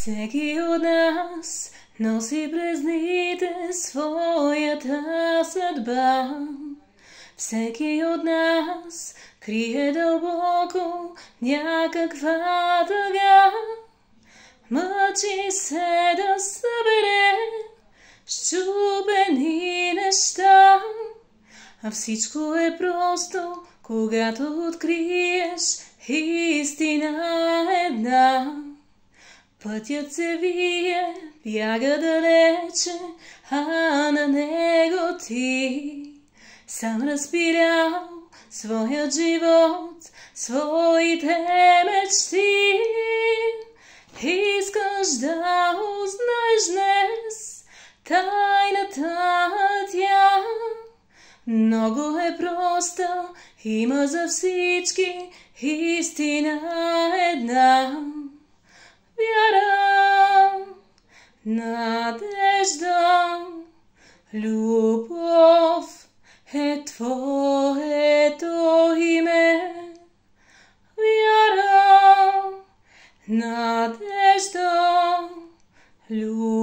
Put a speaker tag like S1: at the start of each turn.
S1: Всеки от нас носи през дните своята съдба. Всеки от нас крие дълбоко някаква тъга. Мъчи се да събере счупени неща, а всичко е просто, когато откриеш истина една. Пътят се вие, бяга далече, а на него ти сам разпилял своят живот, своите мечти. Искаш да узнаеш днес тайната тя. Много е проста, има за всички истина една. Вяра, надежда, любов е твоето име. Вяра, надежда, любов.